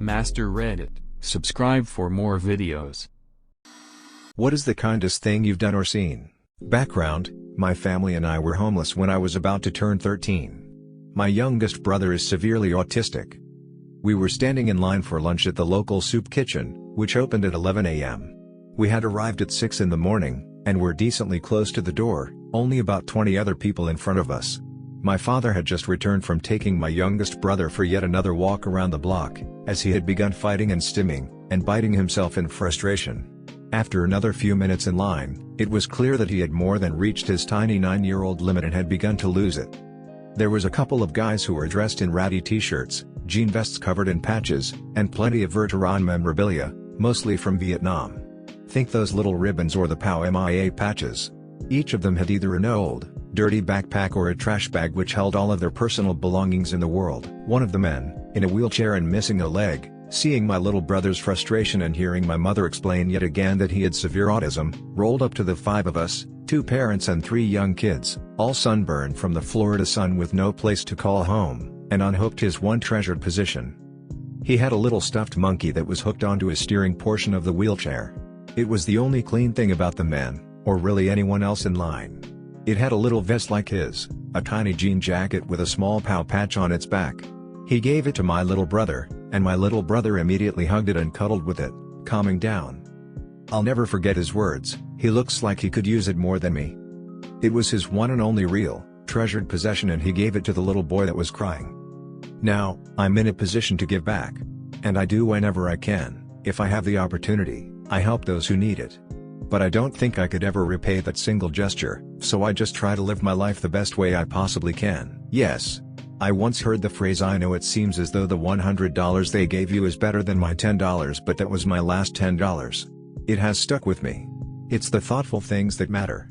Master Reddit, subscribe for more videos. What is the kindest thing you've done or seen? Background: my family and I were homeless when I was about to turn 13. My youngest brother is severely autistic. We were standing in line for lunch at the local soup kitchen, which opened at 11 a.m. We had arrived at 6 in the morning, and were decently close to the door, only about 20 other people in front of us. My father had just returned from taking my youngest brother for yet another walk around the block, as he had begun fighting and stimming, and biting himself in frustration. After another few minutes in line, it was clear that he had more than reached his tiny 9-year-old limit and had begun to lose it. There was a couple of guys who were dressed in ratty t-shirts, jean vests covered in patches, and plenty of veteran memorabilia, mostly from Vietnam. Think those little ribbons or the POW MIA patches. Each of them had either an old, dirty backpack or a trash bag which held all of their personal belongings in the world. One of the men, in a wheelchair and missing a leg, seeing my little brother's frustration and hearing my mother explain yet again that he had severe autism, rolled up to the 5 of us, 2 parents and 3 young kids, all sunburned from the Florida sun with no place to call home, and unhooked his one treasured possession. He had a little stuffed monkey that was hooked onto his steering portion of the wheelchair. It was the only clean thing about the man, or really anyone else in line. It had a little vest like his, a tiny jean jacket with a small POW patch on its back. He gave it to my little brother, and my little brother immediately hugged it and cuddled with it, calming down. I'll never forget his words, "He looks like he could use it more than me." It was his one and only real, treasured possession, and he gave it to the little boy that was crying. Now, I'm in a position to give back. And I do whenever I can. If I have the opportunity, I help those who need it. But I don't think I could ever repay that single gesture, so I just try to live my life the best way I possibly can. Yes. I once heard the phrase, "I know it seems as though the $100 they gave you is better than my $10, but that was my last $10. It has stuck with me. It's the thoughtful things that matter.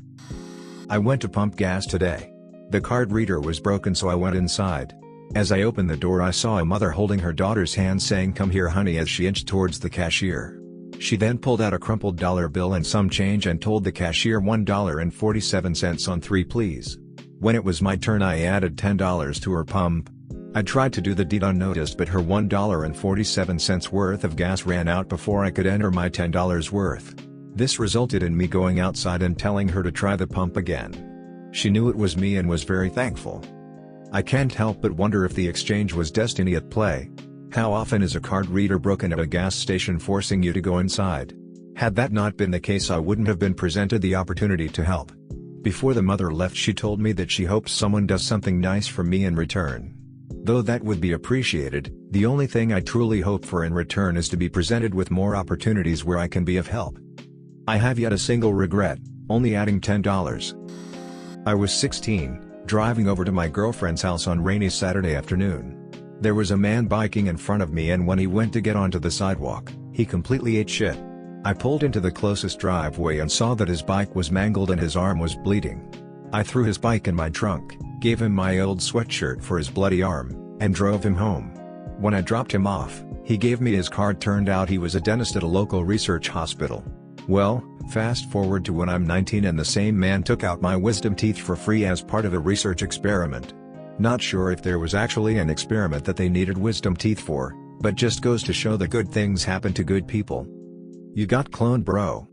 I went to pump gas today. The card reader was broken, so I went inside. As I opened the door, I saw a mother holding her daughter's hand saying, "Come here, honey," as she inched towards the cashier. She then pulled out a crumpled dollar bill and some change and told the cashier $1.47 on 3 please. When it was my turn, I added $10 to her pump. I tried to do the deed unnoticed, but her $1.47 worth of gas ran out before I could enter my $10 worth. This resulted in me going outside and telling her to try the pump again. She knew it was me and was very thankful. I can't help but wonder if the exchange was destiny at play. How often is a card reader broken at a gas station, forcing you to go inside? Had that not been the case, I wouldn't have been presented the opportunity to help. Before the mother left, she told me that she hopes someone does something nice for me in return. Though that would be appreciated, the only thing I truly hope for in return is to be presented with more opportunities where I can be of help. I have yet a single regret, only adding $10. I was 16, driving over to my girlfriend's house on rainy Saturday afternoon. There was a man biking in front of me, and when he went to get onto the sidewalk, he completely ate shit. I pulled into the closest driveway and saw that his bike was mangled and his arm was bleeding. I threw his bike in my trunk, gave him my old sweatshirt for his bloody arm, and drove him home. When I dropped him off, he gave me his card. Turned out he was a dentist at a local research hospital. Well, fast forward to when I'm 19 and the same man took out my wisdom teeth for free as part of a research experiment. Not sure if there was actually an experiment that they needed wisdom teeth for, but just goes to show that good things happen to good people. You got cloned, bro.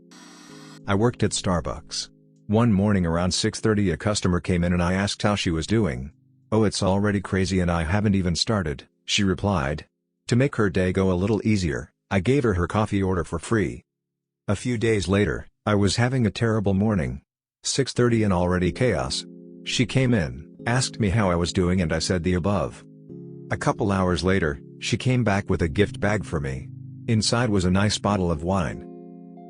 I worked at Starbucks. One morning around 6:30 a customer came in and I asked how she was doing. "Oh, it's already crazy and I haven't even started," she replied. To make her day go a little easier, I gave her coffee order for free. A few days later, I was having a terrible morning. 6:30 and already chaos. She came in, asked me how I was doing, and I said the above. A couple hours later, she came back with a gift bag for me. Inside was a nice bottle of wine.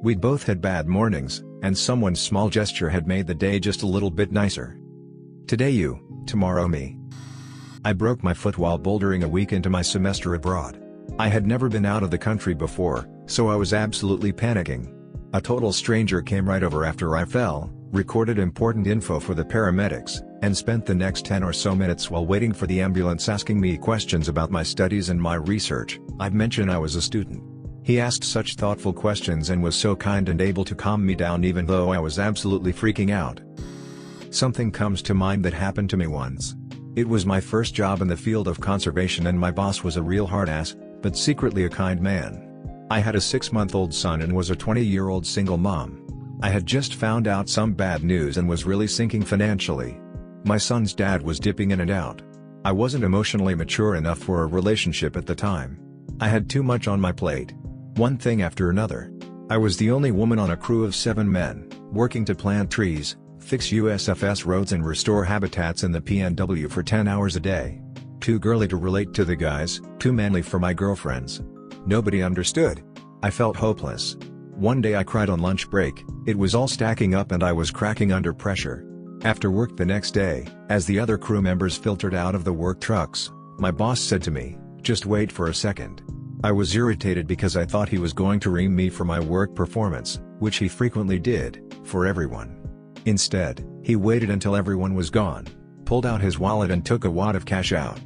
We'd both had bad mornings, and someone's small gesture had made the day just a little bit nicer. Today you, tomorrow me. I broke my foot while bouldering a week into my semester abroad. I had never been out of the country before, so I was absolutely panicking. A total stranger came right over after I fell, recorded important info for the paramedics, and spent the next 10 or so minutes while waiting for the ambulance asking me questions about my studies and my research. I'd mentioned I was a student. He asked such thoughtful questions and was so kind and able to calm me down even though I was absolutely freaking out. Something comes to mind that happened to me once. It was my first job in the field of conservation and my boss was a real hard ass, but secretly a kind man. I had a 6-month-old son and was a 20-year-old single mom. I had just found out some bad news and was really sinking financially. My son's dad was dipping in and out. I wasn't emotionally mature enough for a relationship at the time. I had too much on my plate. One thing after another. I was the only woman on a crew of 7 men, working to plant trees, fix USFS roads and restore habitats in the PNW for 10 hours a day. Too girly to relate to the guys, too manly for my girlfriends. Nobody understood. I felt hopeless. One day I cried on lunch break, it was all stacking up and I was cracking under pressure. After work the next day, as the other crew members filtered out of the work trucks, my boss said to me, "Just wait for a second." I was irritated because I thought he was going to ream me for my work performance, which he frequently did, for everyone. Instead, he waited until everyone was gone, pulled out his wallet and took a wad of cash out.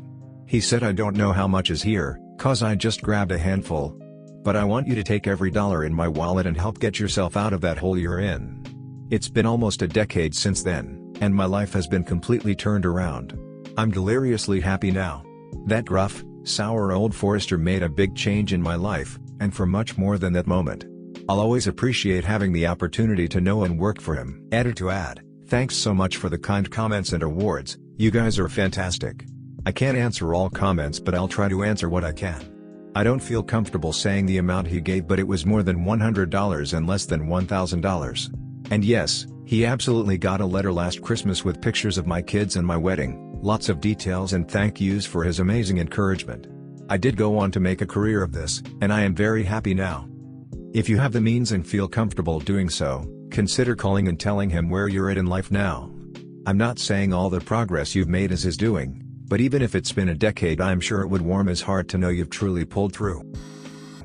He said, "I don't know how much is here, 'cause I just grabbed a handful. But I want you to take every dollar in my wallet and help get yourself out of that hole you're in." It's been almost a decade since then, and my life has been completely turned around. I'm deliriously happy now. That gruff, sour old Forester made a big change in my life, and for much more than that moment. I'll always appreciate having the opportunity to know and work for him. Added to add, thanks so much for the kind comments and awards, you guys are fantastic. I can't answer all comments but I'll try to answer what I can. I don't feel comfortable saying the amount he gave but it was more than $100 and less than $1,000. And yes, he absolutely got a letter last Christmas with pictures of my kids and my wedding, lots of details and thank yous for his amazing encouragement. I did go on to make a career of this, and I am very happy now. If you have the means and feel comfortable doing so, consider calling and telling him where you're at in life now. I'm not saying all the progress you've made is his doing, but even if it's been a decade I'm sure it would warm his heart to know you've truly pulled through.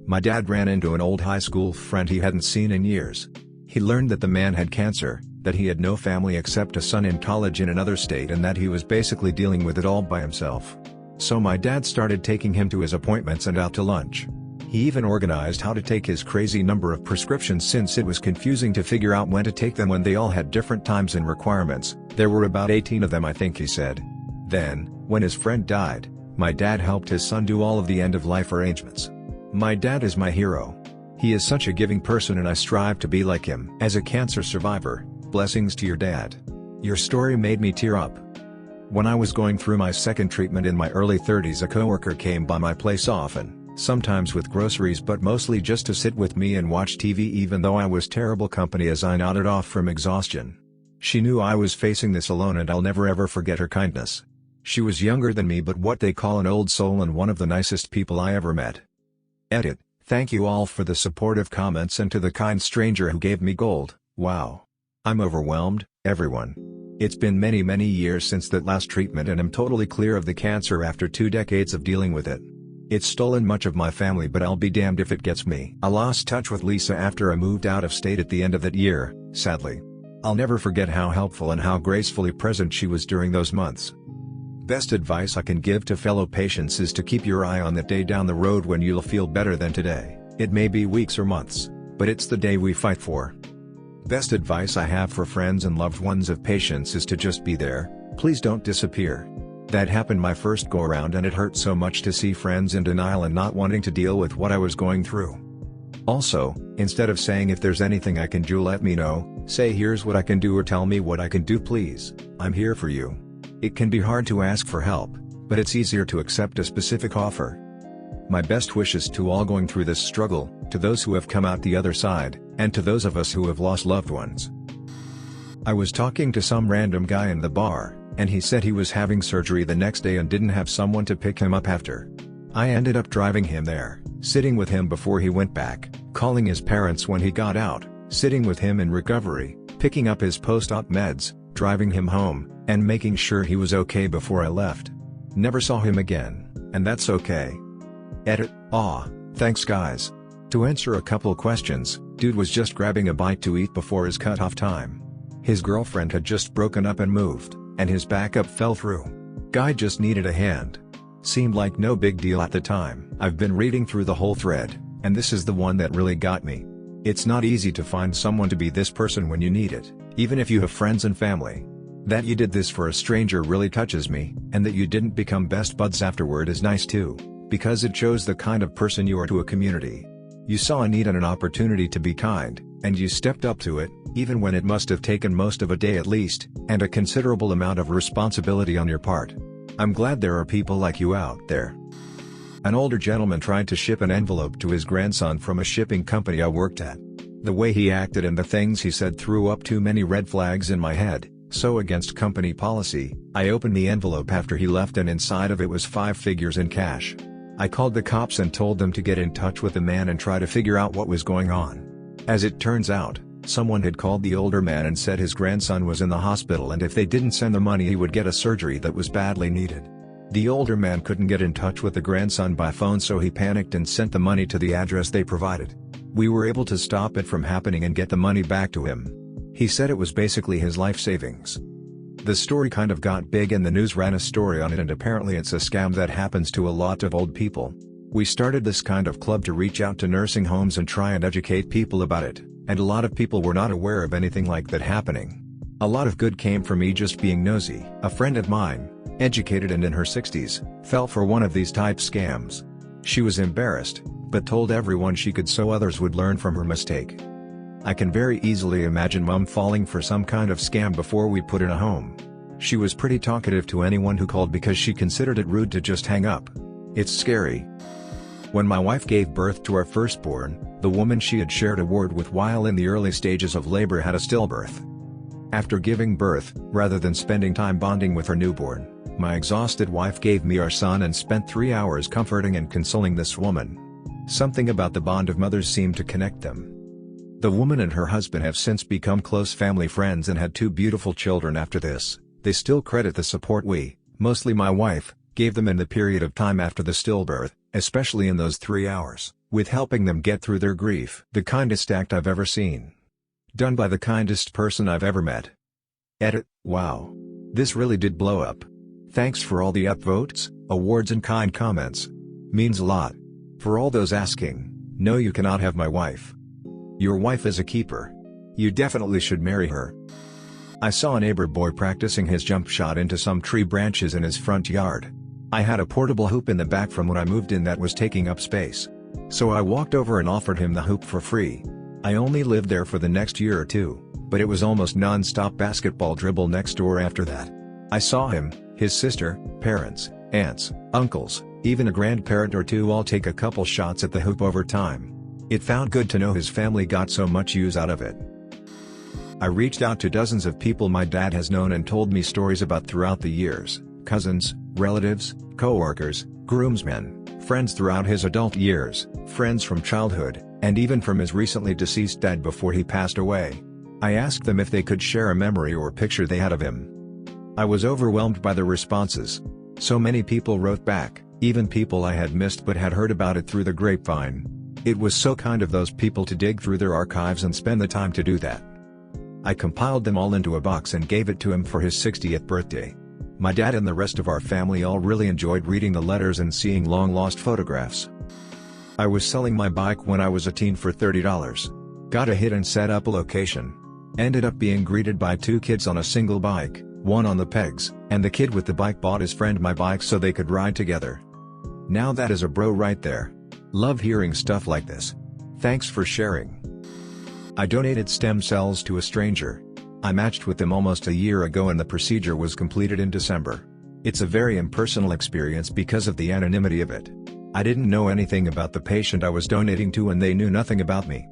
My dad ran into an old high school friend he hadn't seen in years. He learned that the man had cancer, that he had no family except a son in college in another state and that he was basically dealing with it all by himself. So my dad started taking him to his appointments and out to lunch. He even organized how to take his crazy number of prescriptions since it was confusing to figure out when to take them when they all had different times and requirements. There were about 18 of them I think he said. Then, when his friend died, my dad helped his son do all of the end-of-life arrangements. My dad is my hero. He is such a giving person and I strive to be like him. As a cancer survivor, blessings to your dad. Your story made me tear up. When I was going through my second treatment in my early 30s, a coworker came by my place often, sometimes with groceries but mostly just to sit with me and watch TV even though I was terrible company as I nodded off from exhaustion. She knew I was facing this alone and I'll never ever forget her kindness. She was younger than me but what they call an old soul and one of the nicest people I ever met. Edit. Thank you all for the supportive comments and to the kind stranger who gave me gold. Wow. I'm overwhelmed, everyone. It's been many years since that last treatment and I'm totally clear of the cancer after 2 decades of dealing with it. It's stolen much of my family but I'll be damned if it gets me. I lost touch with Lisa after I moved out of state at the end of that year, sadly. I'll never forget how helpful and how gracefully present she was during those months. Best advice I can give to fellow patients is to keep your eye on that day down the road when you'll feel better than today. It may be weeks or months, but it's the day we fight for. Best advice I have for friends and loved ones of patients is to just be there, please don't disappear. That happened my first go around and it hurt so much to see friends in denial and not wanting to deal with what I was going through. Also, instead of saying if there's anything I can do let me know, say here's what I can do or tell me what I can do please, I'm here for you. It can be hard to ask for help, but it's easier to accept a specific offer. My best wishes to all going through this struggle, to those who have come out the other side, and to those of us who have lost loved ones. I was talking to some random guy in the bar, and he said he was having surgery the next day and didn't have someone to pick him up after. I ended up driving him there, sitting with him before he went back, calling his parents when he got out, sitting with him in recovery, picking up his post-op meds, driving him home, and making sure he was okay before I left. Never saw him again, and that's okay. Edit. Thanks guys. To answer a couple questions, dude was just grabbing a bite to eat before his cutoff time. His girlfriend had just broken up and moved, and his backup fell through. Guy just needed a hand. Seemed like no big deal at the time. I've been reading through the whole thread, and this is the one that really got me. It's not easy to find someone to be this person when you need it, even if you have friends and family. That you did this for a stranger really touches me, and that you didn't become best buds afterward is nice too. because it shows the kind of person you are to a community. You saw a need and an opportunity to be kind, and you stepped up to it, even when it must have taken most of a day at least, and a considerable amount of responsibility on your part. I'm glad there are people like you out there. An older gentleman tried to ship an envelope to his grandson from a shipping company I worked at. The way he acted and the things he said threw up too many red flags in my head, so against company policy, I opened the envelope after he left and inside of it was 5 figures in cash. I called the cops and told them to get in touch with the man and try to figure out what was going on. As it turns out, someone had called the older man and said his grandson was in the hospital and if they didn't send the money he would get a surgery that was badly needed. The older man couldn't get in touch with the grandson by phone, so he panicked and sent the money to the address they provided. We were able to stop it from happening and get the money back to him. He said it was basically his life savings. The story kind of got big and the news ran a story on it, and apparently it's a scam that happens to a lot of old people. We started this kind of club to reach out to nursing homes and try and educate people about it, and a lot of people were not aware of anything like that happening. A lot of good came from me just being nosy. A friend of mine, educated and in her 60s, fell for one of these type scams. She was embarrassed, but told everyone she could so others would learn from her mistake. I can very easily imagine Mom falling for some kind of scam before we put in a home. She was pretty talkative to anyone who called because she considered it rude to just hang up. It's scary. When my wife gave birth to our firstborn, the woman she had shared a ward with while in the early stages of labor had a stillbirth. After giving birth, rather than spending time bonding with her newborn, my exhausted wife gave me our son and spent 3 hours comforting and consoling this woman. Something about the bond of mothers seemed to connect them. The woman and her husband have since become close family friends and had 2 beautiful children after this. They still credit the support we, mostly my wife, gave them in the period of time after the stillbirth, especially in those 3 hours, with helping them get through their grief. The kindest act I've ever seen. Done by the kindest person I've ever met. Edit. Wow. This really did blow up. Thanks for all the upvotes, awards and kind comments. Means a lot. For all those asking, no, you cannot have my wife. Your wife is a keeper. You definitely should marry her. I saw a neighbor boy practicing his jump shot into some tree branches in his front yard. I had a portable hoop in the back from when I moved in that was taking up space. So I walked over and offered him the hoop for free. I only lived there for the next year or 2, but it was almost non-stop basketball dribble next door after that. I saw him, his sister, parents, aunts, uncles, even a grandparent or 2 all take a couple shots at the hoop over time. It felt good to know his family got so much use out of it. I reached out to dozens of people my dad has known and told me stories about throughout the years, cousins, relatives, co-workers, groomsmen, friends throughout his adult years, friends from childhood, and even from his recently deceased dad before he passed away. I asked them if they could share a memory or picture they had of him. I was overwhelmed by the responses. So many people wrote back, even people I had missed but had heard about it through the grapevine. It was so kind of those people to dig through their archives and spend the time to do that. I compiled them all into a box and gave it to him for his 60th birthday. My dad and the rest of our family all really enjoyed reading the letters and seeing long-lost photographs. I was selling my bike when I was a teen for $30. Got a hit and set up a location. Ended up being greeted by 2 kids on a single bike, one on the pegs, and the kid with the bike bought his friend my bike so they could ride together. Now that is a bro right there. Love hearing stuff like this. Thanks for sharing. I donated stem cells to a stranger. I matched with them almost a year ago and the procedure was completed in December. It's a very impersonal experience because of the anonymity of it. I didn't know anything about the patient I was donating to and they knew nothing about me.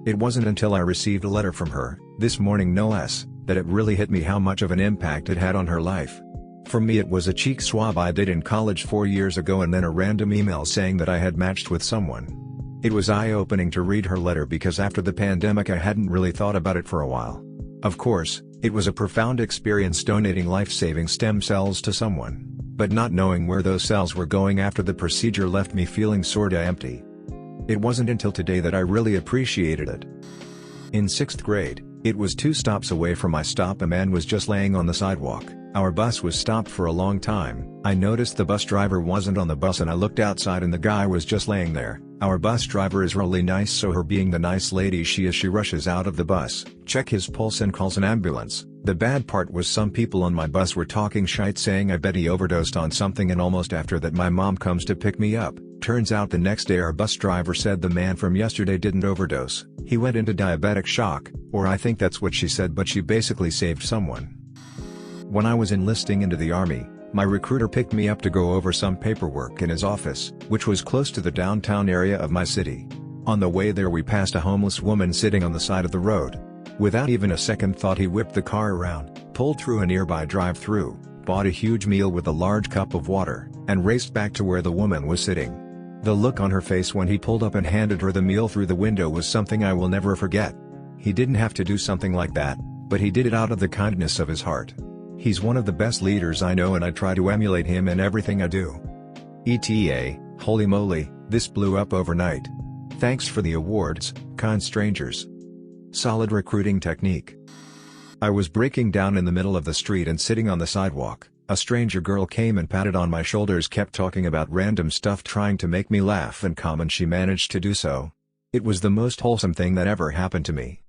It wasn't until I received a letter from her, this morning no less, that it really hit me how much of an impact it had on her life. For me it was a cheek swab I did in college 4 years ago and then a random email saying that I had matched with someone. It was eye-opening to read her letter because after the pandemic I hadn't really thought about it for a while. Of course, it was a profound experience donating life-saving stem cells to someone, but not knowing where those cells were going after the procedure left me feeling sorta empty. It wasn't until today that I really appreciated it. In 6th grade, it was 2 stops away from my stop. A man was just laying on the sidewalk. Our bus was stopped for a long time. I noticed the bus driver wasn't on the bus and I looked outside and the guy was just laying there. Our bus driver is really nice, so her being the nice lady she is, she rushes out of the bus, check his pulse and calls an ambulance. The bad part was some people on my bus were talking shite, saying I bet he overdosed on something, and almost after that my mom comes to pick me up. Turns out the next day our bus driver said the man from yesterday didn't overdose, he went into diabetic shock, or I think that's what she said, but she basically saved someone. When I was enlisting into the army, my recruiter picked me up to go over some paperwork in his office, which was close to the downtown area of my city. On the way there we passed a homeless woman sitting on the side of the road. Without even a second thought he whipped the car around, pulled through a nearby drive-thru, bought a huge meal with a large cup of water, and raced back to where the woman was sitting. The look on her face when he pulled up and handed her the meal through the window was something I will never forget. He didn't have to do something like that, but he did it out of the kindness of his heart. He's one of the best leaders I know, and I try to emulate him in everything I do. ETA, holy moly, this blew up overnight. Thanks for the awards, kind strangers. Solid recruiting technique. I was breaking down in the middle of the street and sitting on the sidewalk. A stranger girl came and patted on my shoulders, kept talking about random stuff, trying to make me laugh and calm, and she managed to do so. It was the most wholesome thing that ever happened to me.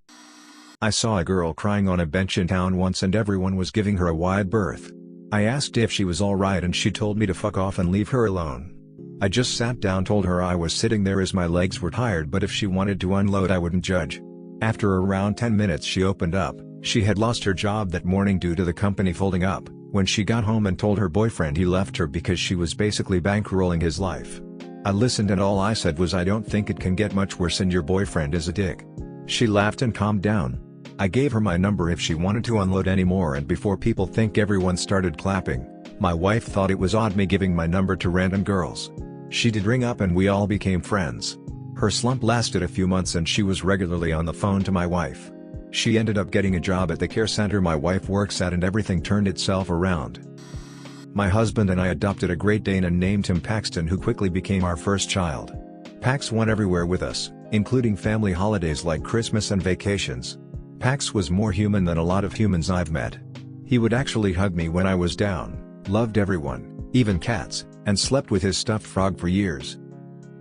I saw a girl crying on a bench in town once and everyone was giving her a wide berth. I asked if she was alright and she told me to fuck off and leave her alone. I just sat down, told her I was sitting there as my legs were tired, but if she wanted to unload I wouldn't judge. After around 10 minutes she opened up. She had lost her job that morning due to the company folding up. When she got home and told her boyfriend he left her because she was basically bankrolling his life. I listened and all I said was, I don't think it can get much worse and your boyfriend is a dick. She laughed and calmed down. I gave her my number if she wanted to unload any more, and before people think, everyone started clapping. My wife thought it was odd me giving my number to random girls. She did ring up and we all became friends. Her slump lasted a few months and she was regularly on the phone to my wife. She ended up getting a job at the care center my wife works at and everything turned itself around. My husband and I adopted a Great Dane and named him Paxton, who quickly became our first child. Pax went everywhere with us, including family holidays like Christmas and vacations. Pax was more human than a lot of humans I've met. He would actually hug me when I was down, loved everyone, even cats, and slept with his stuffed frog for years.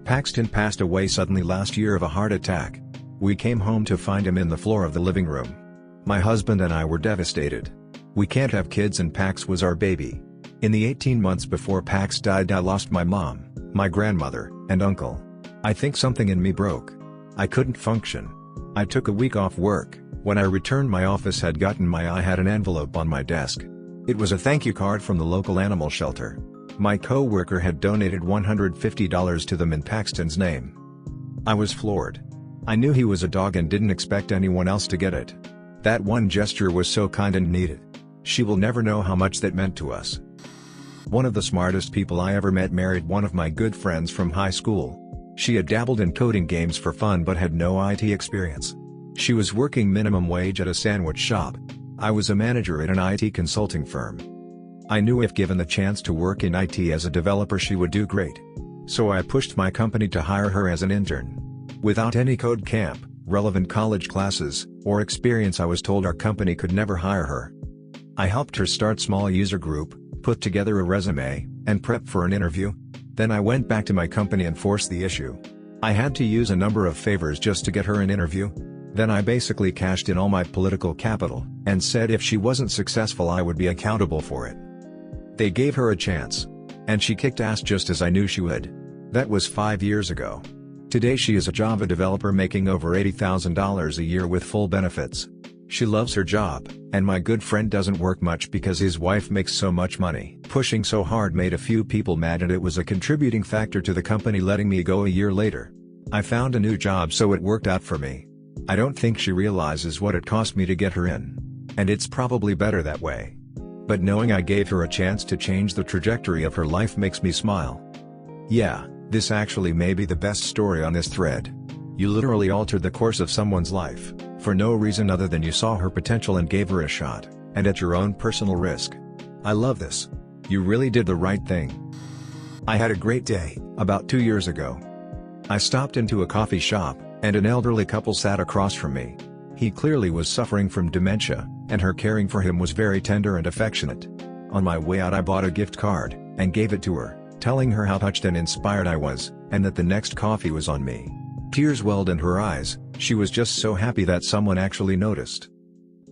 Paxton passed away suddenly last year of a heart attack. We came home to find him in the floor of the living room. My husband and I were devastated. We can't have kids and Pax was our baby. In the 18 months before Pax died I lost my mom, my grandmother, and uncle. I think something in me broke. I couldn't function. I took a week off work. When I returned, my office had gotten my eye had an envelope on my desk. It was a thank you card from the local animal shelter. My co-worker had donated $150 to them in Paxton's name. I was floored. I knew he was a dog and didn't expect anyone else to get it. That one gesture was so kind and needed. She will never know how much that meant to us. One of the smartest people I ever met married one of my good friends from high school. She had dabbled in coding games for fun but had no IT experience. She was working minimum wage at a sandwich shop. I was a manager at an IT consulting firm. I knew if given the chance to work in IT as a developer she would do great. So I pushed my company to hire her as an intern. Without any code camp, relevant college classes, or experience, I was told our company could never hire her. I helped her start small user group, put together a resume, and prep for an interview. Then I went back to my company and forced the issue. I had to use a number of favors just to get her an interview. Then I basically cashed in all my political capital, and said if she wasn't successful I would be accountable for it. They gave her a chance. And she kicked ass just as I knew she would. That was 5 years ago. Today she is a Java developer making over $80,000 a year with full benefits. She loves her job, and my good friend doesn't work much because his wife makes so much money. Pushing so hard made a few people mad and it was a contributing factor to the company letting me go a year later. I found a new job so it worked out for me. I don't think she realizes what it cost me to get her in. And it's probably better that way. But knowing I gave her a chance to change the trajectory of her life makes me smile. Yeah, this actually may be the best story on this thread. You literally altered the course of someone's life, for no reason other than you saw her potential and gave her a shot, and at your own personal risk. I love this. You really did the right thing. I had a great day, about 2 years ago. I stopped into a coffee shop, and an elderly couple sat across from me. He clearly was suffering from dementia, and her caring for him was very tender and affectionate. On my way out I bought a gift card, and gave it to her, telling her how touched and inspired I was, and that the next coffee was on me. Tears welled in her eyes, she was just so happy that someone actually noticed.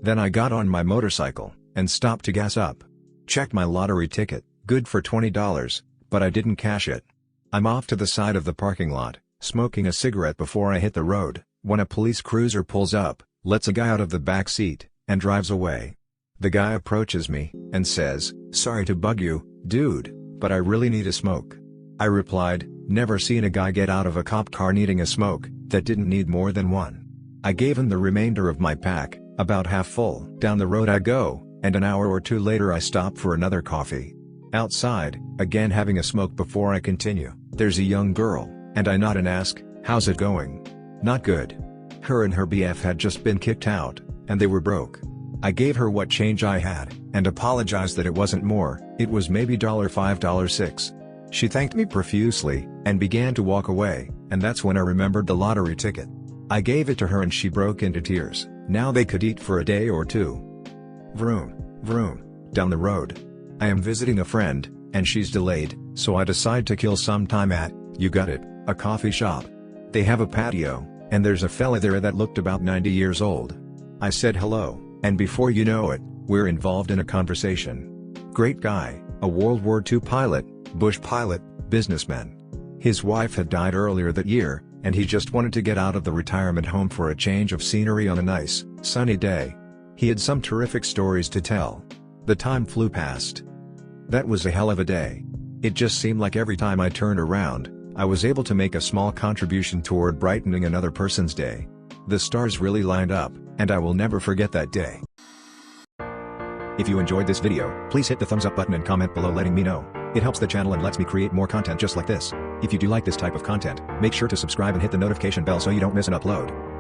Then I got on my motorcycle, and stopped to gas up. Checked my lottery ticket, good for $20, but I didn't cash it. I'm off to the side of the parking lot, smoking a cigarette before I hit the road, when a police cruiser pulls up, lets a guy out of the back seat, and drives away. The guy approaches me, and says, "Sorry to bug you, dude, but I really need a smoke." I replied, "Never seen a guy get out of a cop car needing a smoke, that didn't need more than one." I gave him the remainder of my pack, about half full. Down the road I go, and an hour or two later I stop for another coffee. Outside, again having a smoke before I continue, there's a young girl, and I nod and ask, "How's it going?" "Not good." Her and her BF had just been kicked out, and they were broke. I gave her what change I had, and apologized that it wasn't more, it was maybe $5, $6. She thanked me profusely, and began to walk away, and that's when I remembered the lottery ticket. I gave it to her and she broke into tears. Now they could eat for a day or two. Vroom, vroom, down the road. I am visiting a friend, and she's delayed, so I decide to kill some time at, you got it, a coffee shop. They have a patio, and there's a fella there that looked about 90 years old. I said hello, and before you know it, we're involved in a conversation. Great guy, a World War II pilot, bush pilot, businessman. His wife had died earlier that year, and he just wanted to get out of the retirement home for a change of scenery on a nice, sunny day. He had some terrific stories to tell. The time flew past. That was a hell of a day. It just seemed like every time I turned around, I was able to make a small contribution toward brightening another person's day. The stars really lined up, and I will never forget that day. If you enjoyed this video, please hit the thumbs up button and comment below letting me know. It helps the channel and lets me create more content just like this. If you do like this type of content, make sure to subscribe and hit the notification bell so you don't miss an upload.